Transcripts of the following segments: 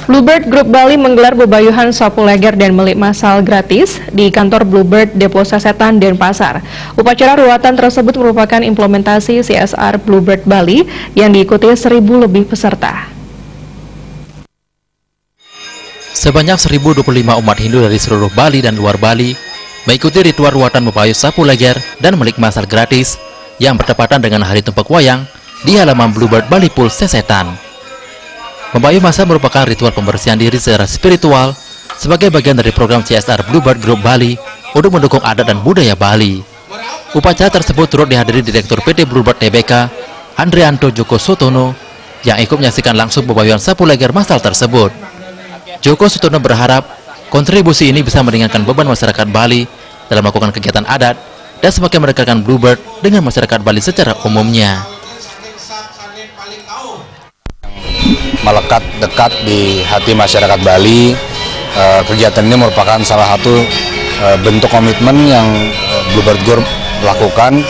Bluebird Group Bali menggelar bebayuhan sapu leger dan melik massal gratis di kantor Bluebird Depo Sasetan, Denpasar. Upacara ruatan tersebut merupakan implementasi CSR Bluebird Bali yang diikuti 1.000 lebih peserta. Sebanyak 1.025 umat Hindu dari seluruh Bali dan luar Bali mengikuti ritual ruatan bebayuh sapu leger dan melik massal gratis yang bertepatan dengan Hari Tumpak Wayang di halaman Bluebird Bali Pool Sasetan. Membayuh massal merupakan ritual pembersihan diri secara spiritual sebagai bagian dari program CSR Bluebird Group Bali untuk mendukung adat dan budaya Bali. Upacara tersebut turut dihadiri Direktur PT Bluebird Tbk, Andrianto Joko Sutono, yang ikut menyaksikan langsung bebayuhan sapu leger massal tersebut. Joko Sutono berharap kontribusi ini bisa meringankan beban masyarakat Bali dalam melakukan kegiatan adat dan semakin mendekatkan Bluebird dengan masyarakat Bali secara umumnya. Melekat dekat di hati masyarakat Bali, kegiatan ini merupakan salah satu bentuk komitmen yang Bluebird Group lakukan.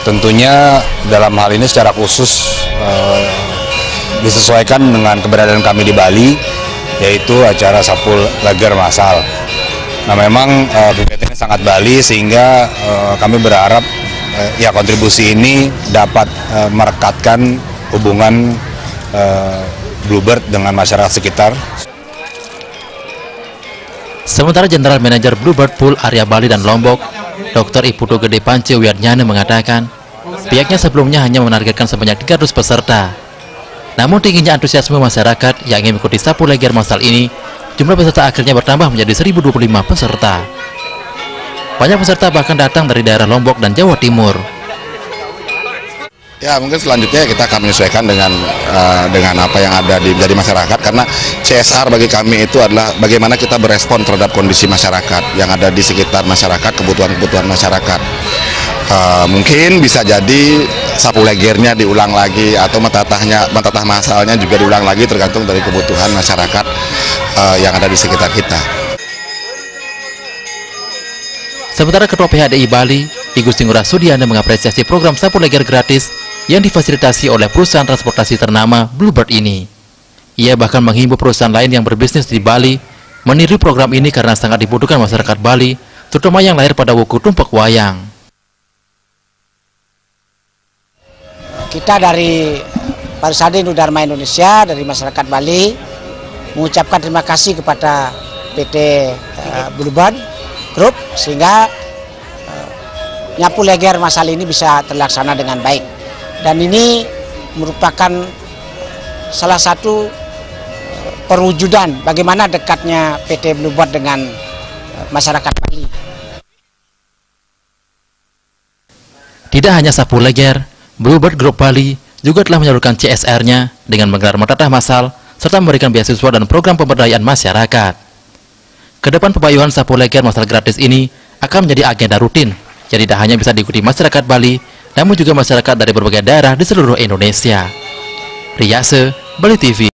Tentunya dalam hal ini secara khusus disesuaikan dengan keberadaan kami di Bali, yaitu acara sapu leger massal. Nah, memang kegiatan ini sangat Bali sehingga kami berharap ya kontribusi ini dapat merekatkan hubungan Bluebird dengan masyarakat sekitar. Sementara General Manager Bluebird Pool area Bali dan Lombok, Dr. Iputu Gede Pance Wiatnyana mengatakan, pihaknya sebelumnya hanya menargetkan sebanyak 300 peserta. Namun tingginya antusiasme masyarakat yang ingin mengikuti sapu leger massal ini, jumlah peserta akhirnya bertambah menjadi 1.025 peserta. Banyak peserta bahkan datang dari daerah Lombok dan Jawa Timur. Ya, mungkin selanjutnya kita akan menyesuaikan dengan apa yang ada dari masyarakat, karena CSR bagi kami itu adalah bagaimana kita berespon terhadap kondisi masyarakat yang ada di sekitar masyarakat, kebutuhan-kebutuhan masyarakat. Mungkin bisa jadi sapu legernya diulang lagi atau mentatah massalnya juga diulang lagi, tergantung dari kebutuhan masyarakat yang ada di sekitar kita. Sementara Ketua PHDI Bali, I Gusti Ngurah Sudiana mengapresiasi program sapu leger gratis yang difasilitasi oleh perusahaan transportasi ternama Bluebird ini. Ia bahkan menghimbau perusahaan lain yang berbisnis di Bali meniru program ini karena sangat dibutuhkan masyarakat Bali, terutama yang lahir pada wuku Tumpak Wayang. Kita dari Parisade Hindu Dharma Indonesia, dari masyarakat Bali, mengucapkan terima kasih kepada PT Bluebird Group sehingga nyapu leger massal ini bisa terlaksana dengan baik. Dan ini merupakan salah satu perwujudan bagaimana dekatnya PT Bluebird dengan masyarakat Bali. Tidak hanya sapu leger, Bluebird Group Bali juga telah menyalurkan CSR-nya dengan menggelar mentatah massal serta memberikan beasiswa dan program pemberdayaan masyarakat. Kedepan pebayuhan sapu leger massal gratis ini akan menjadi agenda rutin, jadi tidak hanya bisa diikuti masyarakat Bali, namun juga masyarakat dari berbagai daerah di seluruh Indonesia. Riyase, Bali TV.